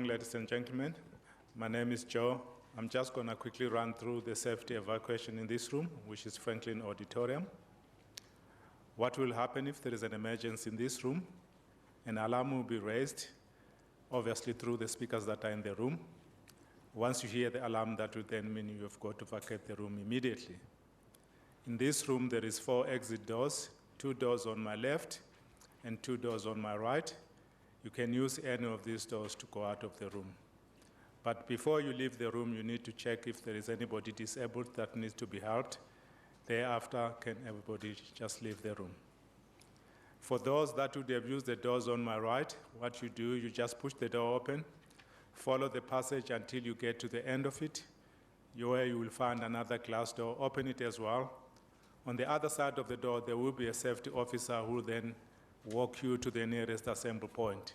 morning, ladies and gentlemen. My name is Joe. I'm just going to quickly run through the safety evacuation in this room, which is Franklin Auditorium. What will happen if there is an emergency in this room? An alarm will be raised, obviously through the speakers that are in the room. Once you hear the alarm, that will then mean you have got to vacate the room immediately. In this room, there is 4 exit doors, 2 doors on my left and 2 doors on my right. You can use any of these doors to go out of the room. But before you leave the room, you need to check if there is anybody disabled that needs to be helped. Thereafter, can everybody just leave the room? For those that would have used the doors on my right, what you do, you just push the door open, follow the passage until you get to the end of it, where you will find another glass door, open it as well. On the other side of the door, there will be a safety officer who will then walk you to the nearest assembly point.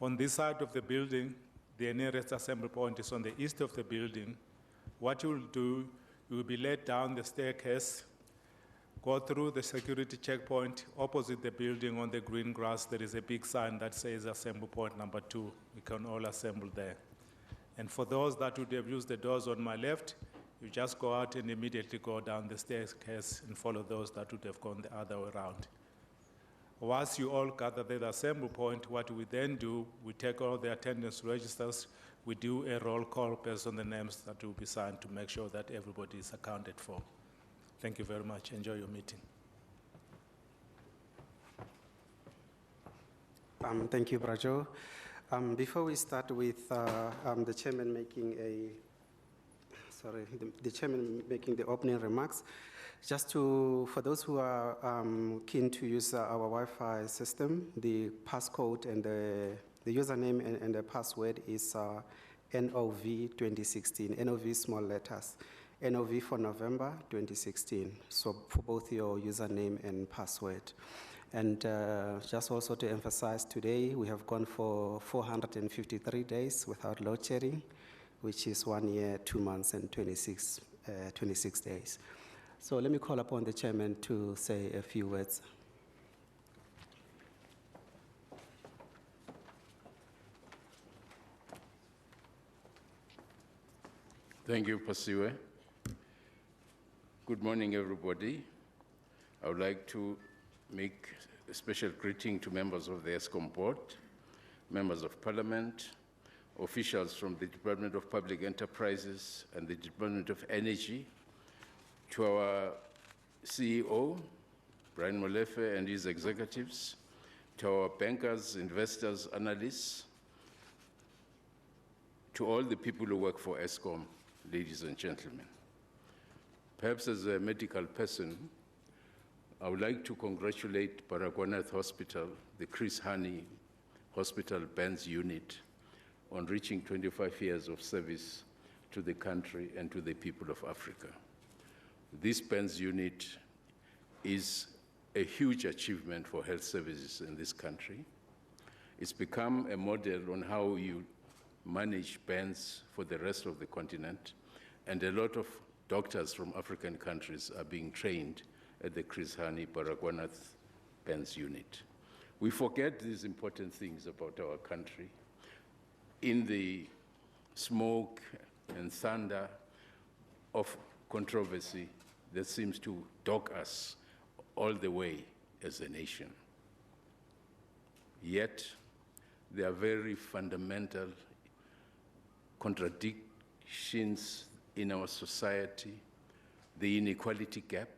On this side of the building, the nearest assembly point is on the east of the building. What you will do, you will be led down the staircase, go through the security checkpoint. Opposite the building on the green grass, there is a big sign that says assembly point number 2. We can all assemble there. And for those that would have used the doors on my left, you just go out and immediately go down the staircase and follow those that would have gone the other way around. Once you all gather at the assembly point, what we then do, we take all the attendance registers, we do a roll call based on the names that will be signed to make sure that everybody is accounted for. Thank you very much. Enjoy your meeting. Thank you, Brajo. Before we start with the chairman making the chairman making the opening remarks, for those who are keen to use our Wi-Fi system, the passcode and the username and the password is NOV 2016, NOV small letters, NOV for November 2016, so for both your username and password. And just also to emphasize, today we have gone for 453 days without load shedding, which is 1 year, 2 months, and 26 days. So let me call upon the chairman to say a few words. Thank you, Pasiwe. Good morning, everybody. I would like to make a special greeting to members of the Eskom board, members of parliament, officials from the Department of Public Enterprises and the Department of Energy, to our CEO, Brian Molefe, and his executives, to our bankers, investors, analysts, to all the people who work for Eskom, ladies and gentlemen. Perhaps as a medical person, I would like to congratulate Baragwanath Hospital, the Chris Hani Hospital Benz unit, on reaching 25 years of service to the country and to the people of Africa. This Benz unit is a huge achievement for health services in this country. It's become a model on how you manage Benz for the rest of the continent, and a lot of doctors from African countries are being trained at the Chris Hani Baragwanath Benz unit. We forget these important things about our country in the smoke and thunder of controversy that seems to dog us all the way as a nation. Yet, there are very fundamental contradictions in our society: the inequality gap,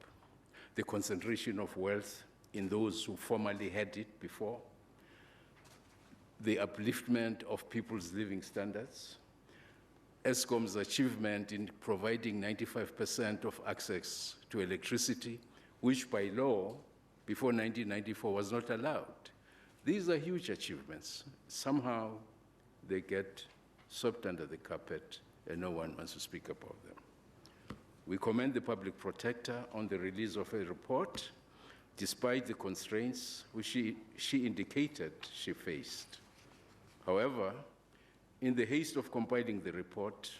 the concentration of wealth in those who formerly had it before, the upliftment of people's living standards, Eskom's achievement in providing 95% of access to electricity, which by law, before 1994, was not allowed. These are huge achievements. Somehow, they get swept under the carpet, and no one wants to speak about them. We commend the public protector on the release of a report, despite the constraints which she indicated she faced. However, in the haste of compiling the report,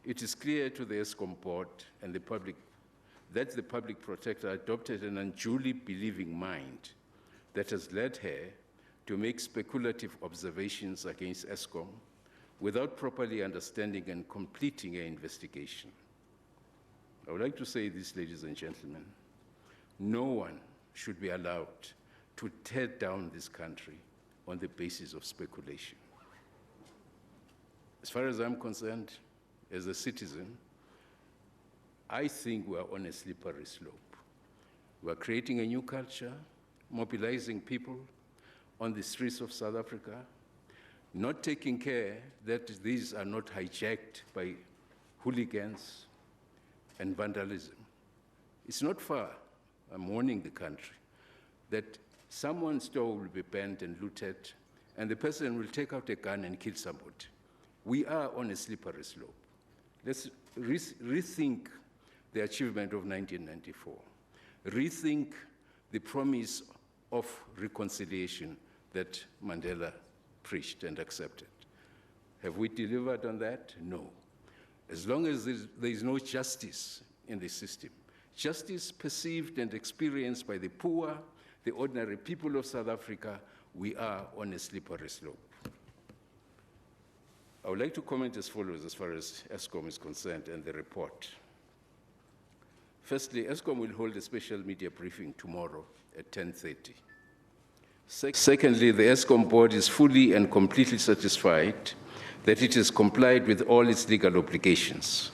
it is clear to the Eskom board and the public that the public protector adopted an unduly believing mind that has led her to make speculative observations against Eskom without properly understanding and completing an investigation. I would like to say this, ladies and gentlemen, no one should be allowed to tear down this country on the basis of speculation. As far as I'm concerned, as a citizen, I think we are on a slippery slope. We are creating a new culture, mobilizing people on the streets of South Africa, not taking care that these are not hijacked by hooligans and vandalism. It's not far, I'm warning the country, that someone's store will be burned and looted, and the person will take out a gun and kill somebody. We are on a slippery slope. Let's rethink the achievement of 1994. Rethink the promise of reconciliation that Mandela preached and accepted. Have we delivered on that? No. As long as there is no justice in the system, justice perceived and experienced by the poor, the ordinary people of South Africa, we are on a slippery slope. I would like to comment as follows as far as Eskom is concerned and the report. Firstly, Eskom will hold a special media briefing tomorrow at 10:30. Secondly, the Eskom board is fully and completely satisfied that it has complied with all its legal obligations.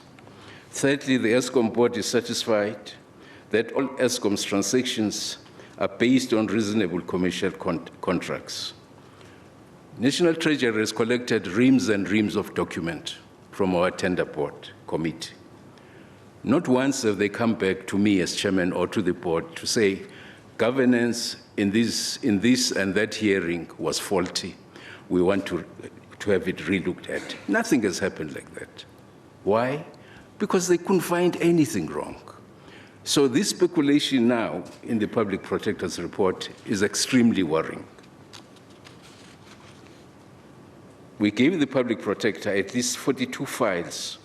Thirdly, the Eskom board is satisfied that all Eskom's transactions are based on reasonable commercial contracts. National Treasury has collected reams and reams of documents from our tender board committee. Not once have they come back to me as chairman or to the board to say governance in this and that hearing was faulty. We want to have it relooked at. Nothing has happened like that. Why? Because they couldn't find anything wrong. So this speculation now in the Public Protector's report is extremely worrying. We gave the Public Protector at least 42 files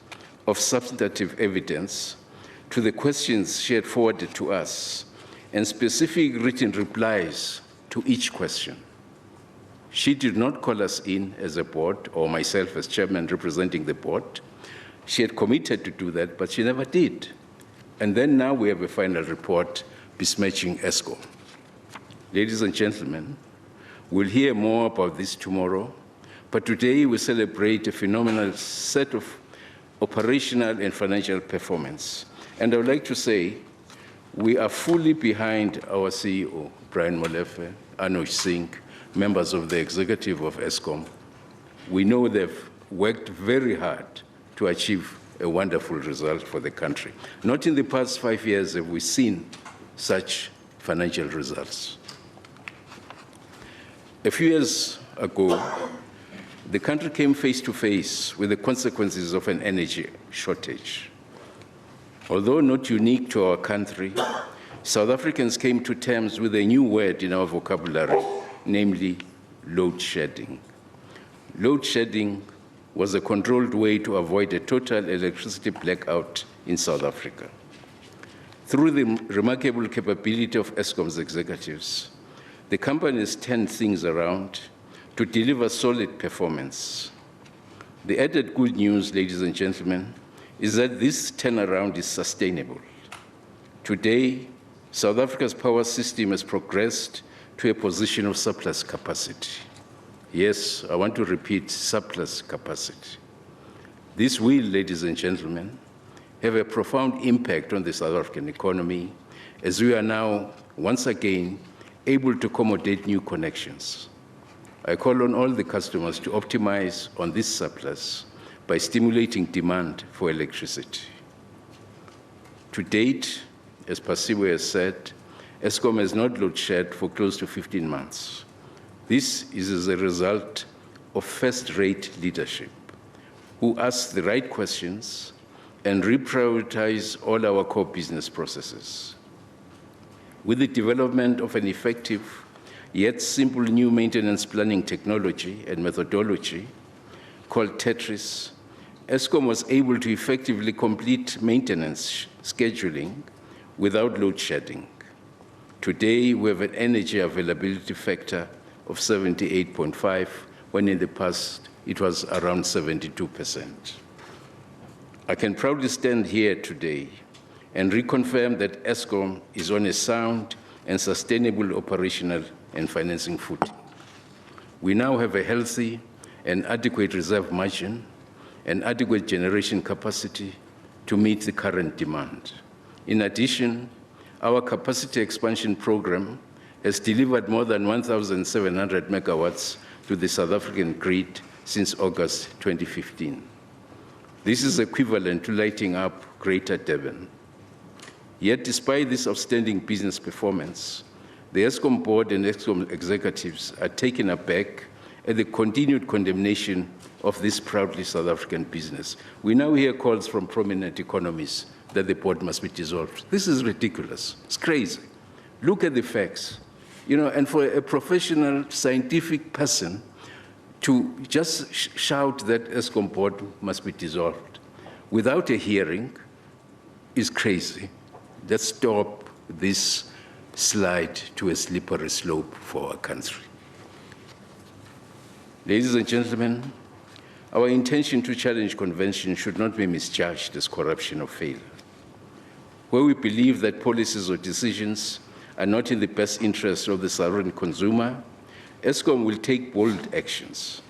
of substantive evidence to the questions she had forwarded to us and specific written replies to each question. She did not call us in as a board or myself as chairman representing the board. She had committed to do that, but she never did. And then now we have a final report besmirching Eskom. Ladies and gentlemen, we'll hear more about this tomorrow, but today we celebrate a phenomenal set of operational and financial performance. And I would like to say, we are fully behind our CEO, Brian Molefe, Anuj Singh, members of the executive of Eskom. We know they've worked very hard to achieve a wonderful result for the country. Not in the past 5 years have we seen such financial results. A few years ago, the country came face to face with the consequences of an energy shortage. Although not unique to our country, South Africans came to terms with a new word in our vocabulary, namely load shedding. Load shedding was a controlled way to avoid a total electricity blackout in South Africa. Through the remarkable capability of Eskom's executives, the company has turned things around to deliver solid performance. The added good news, ladies and gentlemen, is that this turnaround is sustainable. Today, South Africa's power system has progressed to a position of surplus capacity. Yes, I want to repeat, surplus capacity. This will, ladies and gentlemen, have a profound impact on the South African economy as we are now, once again, able to accommodate new connections. I call on all the customers to optimize on this surplus by stimulating demand for electricity. To date, as Pasiwe has said, Eskom has not load shed for close to 15 months. This is as a result of first-rate leadership, who ask the right questions and reprioritize all our core business processes. With the development of an effective yet simple new maintenance planning technology and methodology called Tetris, Eskom was able to effectively complete maintenance scheduling without load shedding. Today, we have an energy availability factor of 78.5%, when in the past it was around 72%. I can proudly stand here today and reconfirm that Eskom is on a sound and sustainable operational and financing footing. We now have a healthy and adequate reserve margin and adequate generation capacity to meet the current demand. In addition, our capacity expansion program has delivered more than 1,700 megawatts to the South African grid since August 2015. This is equivalent to lighting up Greater Durban. Yet, despite this outstanding business performance, the Eskom board and Eskom executives are taken aback at the continued condemnation of this proudly South African business. We now hear calls from prominent economists that the board must be dissolved. This is ridiculous. It's crazy. Look at the facts. You know, and for a professional, scientific person to just shout that Eskom board must be dissolved without a hearing is crazy. Let's stop this slide to a slippery slope for our country. Ladies and gentlemen, our intention to challenge convention should not be misjudged as corruption or failure. Where we believe that policies or decisions are not in the best interest of the sovereign consumer, Eskom will take bold actions.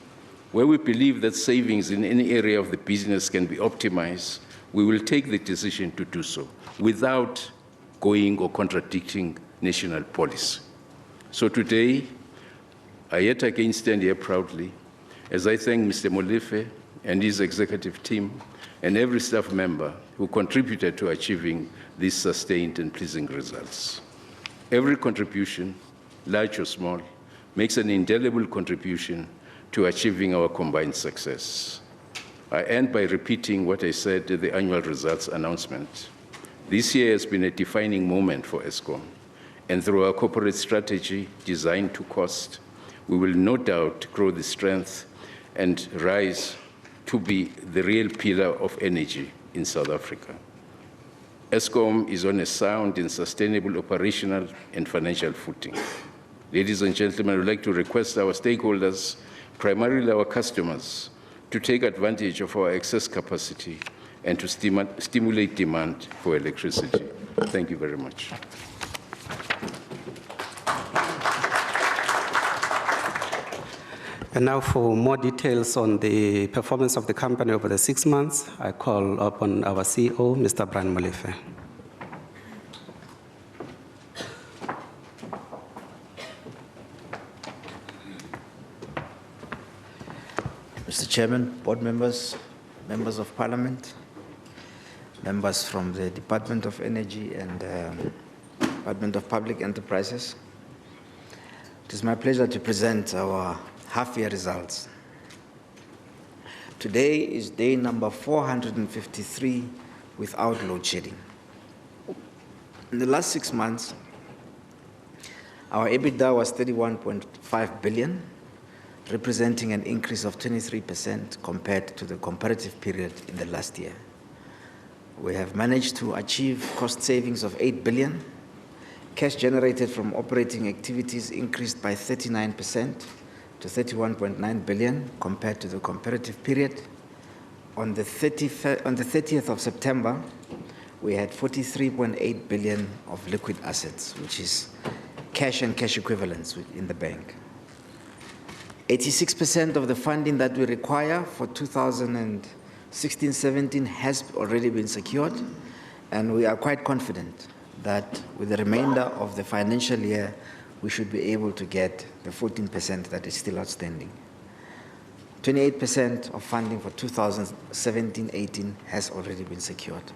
Where we believe that savings in any area of the business can be optimized, we will take the decision to do so without going or contradicting national policy. So today, I yet again stand here proudly as I thank Mr. Molefe and his executive team and every staff member who contributed to achieving these sustained and pleasing results. Every contribution, large or small, makes an indelible contribution to achieving our combined success. I end by repeating what I said at the annual results announcement. This year has been a defining moment for Eskom, and through our corporate strategy designed to cost, we will no doubt grow the strength and rise to be the real pillar of energy in South Africa. Eskom is on a sound and sustainable operational and financial footing. Ladies and gentlemen, I would like to request our stakeholders, primarily our customers, to take advantage of our excess capacity and to stimulate demand for electricity. Thank you very much. And now for more details on the performance of the company over the 6 months, I call upon our CEO, Mr. Brian Molefe. Mr. Chairman, board members, members of parliament, members from the Department of Energy and Department of Public Enterprises. It is my pleasure to present our half-year results. Today is day number 453 without load shedding. In the last 6 months, our EBITDA was 31.5 billion, representing an increase of 23% compared to the comparative period in the last year. We have managed to achieve cost savings of 8 billion. Cash generated from operating activities increased by 39% to 31.9 billion compared to the comparative period. On the 30th of September, we had 43.8 billion of liquid assets, which is cash and cash equivalents in the bank. 86% of the funding that we require for 2016-17 has already been secured, and we are quite confident that with the remainder of the financial year, we should be able to get the 14% that is still outstanding. 28% of funding for 2017-18 has already been secured.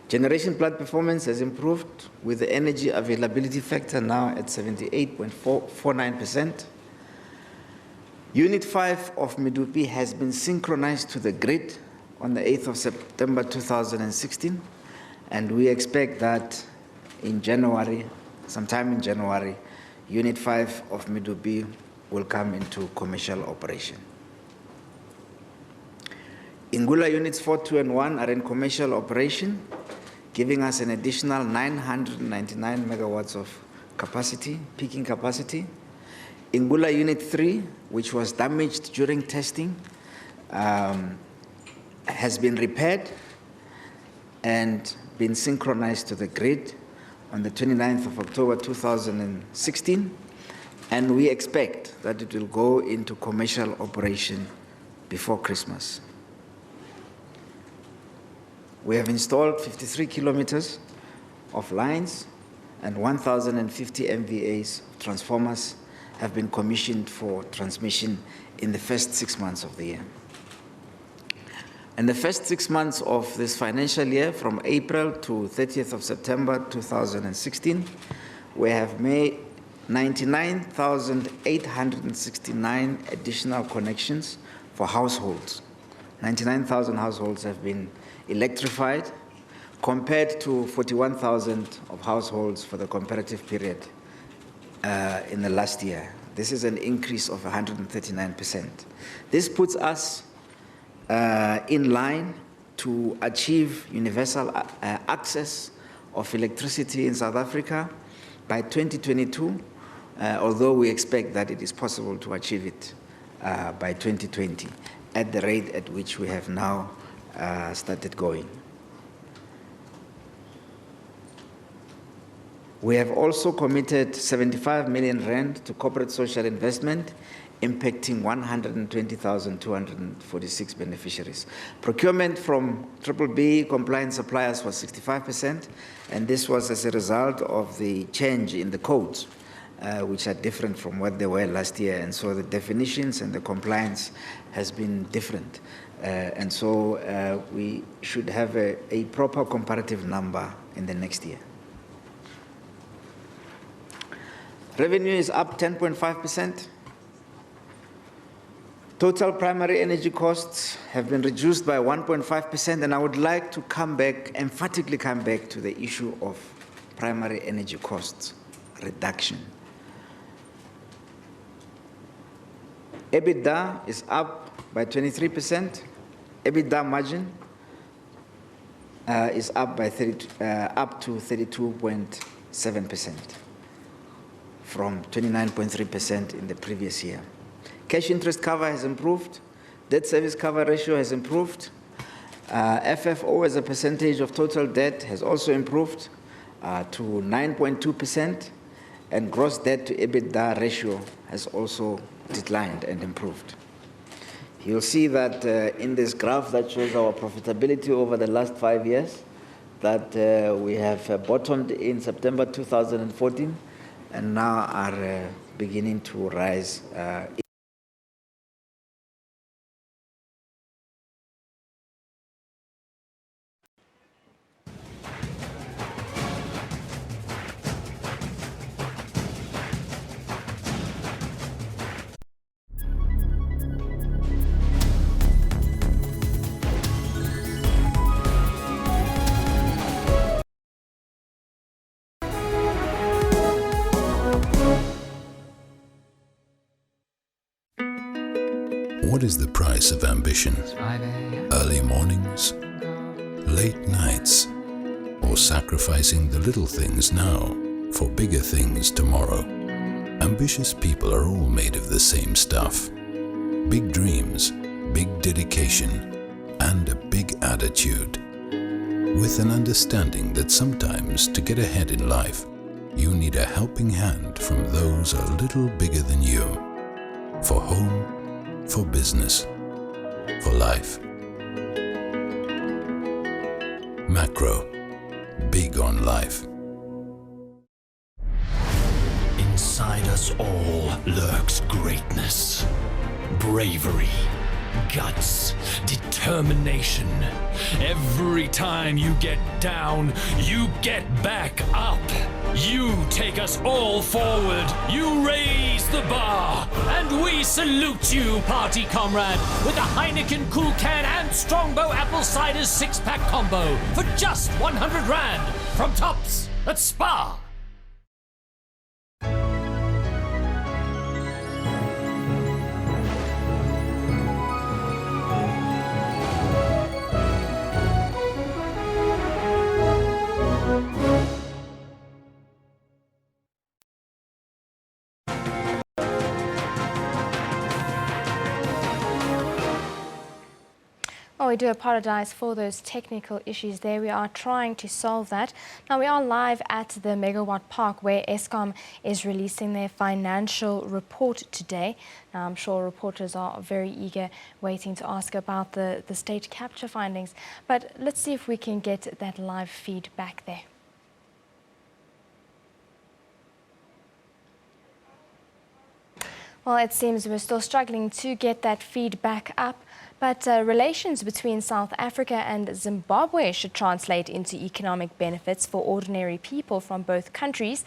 Generation plant performance has improved, with the energy availability factor now at 78.49%. Unit 5 of Medupi has been synchronized to the grid on the 8th of September 2016, and we expect that in January, sometime in January, Unit 5 of Medupi will come into commercial operation. Ingula Units 4, 2, and 1 are in commercial operation, giving us an additional 999 megawatts of capacity, peaking capacity. Ingula Unit 3, which was damaged during testing, has been repaired and been synchronized to the grid on the 29th of October 2016, and we expect that it will go into commercial operation before Christmas. We have installed 53 kilometers of lines, and 1,050 MVAs transformers have been commissioned for transmission in the first 6 months of the year. In the first 6 months of this financial year, from April to 30th of September 2016, we have made 99,869 additional connections for households. 99,000 households have been electrified, compared to 41,000 of households for the comparative period in the last year. This is an increase of 139%. This puts us in line to achieve universal access of electricity in South Africa by 2022, although we expect that it is possible to achieve it by 2020 at the rate at which we have now started going. We have also committed 75 million rand to corporate social investment, impacting 120,246 beneficiaries. Procurement from BBB compliant suppliers was 65%, and this was as a result of the change in the codes, which are different from what they were last year, and so the definitions and the compliance has been different. And so we should have a proper comparative number in the next year. Revenue is up 10.5%. Total primary energy costs have been reduced by 1.5%, and I would like to emphatically come back to the issue of primary energy costs reduction. EBITDA is up by 23%. EBITDA margin is up by up to 32.7%. from 29.3% in the previous year. Cash interest cover has improved. Debt service cover ratio has improved. FFO as a percentage of total debt has also improved to 9.2%, and gross debt to EBITDA ratio has also declined and improved. You'll see that in this graph that shows our profitability over the last 5 years, that we have bottomed in September 2014, and now are beginning to rise. What is the price of ambition? Early mornings, late nights, or sacrificing the little things now for bigger things tomorrow? Ambitious people are all made of the same stuff. Big dreams, big dedication, and a big attitude. With an understanding that sometimes to get ahead in life, you need a helping hand from those a little bigger than you. For home, for business, for life. Macro, big on life. Inside us all lurks greatness, bravery, guts, determination. Every time you get down, you get back up. You take us all forward. You raise the bar. And we salute you, party comrade, with a Heineken Cool Can and Strongbow Apple Cider 6-pack combo for just 100 Rand from Tops at Spa. Oh, we do apologize for those technical issues there. We are trying to solve that. Now, we are live at the Megawatt Park where Eskom is releasing their financial report today. Now, I'm sure reporters are very eager, waiting to ask about the state capture findings. But let's see if we can get that live feedback there. Well, it seems we're still struggling to get that feedback up. But relations between South Africa and Zimbabwe should translate into economic benefits for ordinary people from both countries.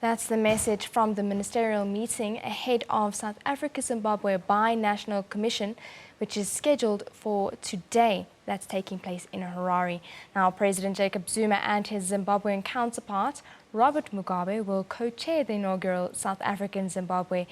That's the message from the ministerial meeting ahead of South Africa-Zimbabwe Bi-National Commission, which is scheduled for today. That's taking place in Harare. Now, President Jacob Zuma and his Zimbabwean counterpart, Robert Mugabe, will co-chair the inaugural South African-Zimbabwe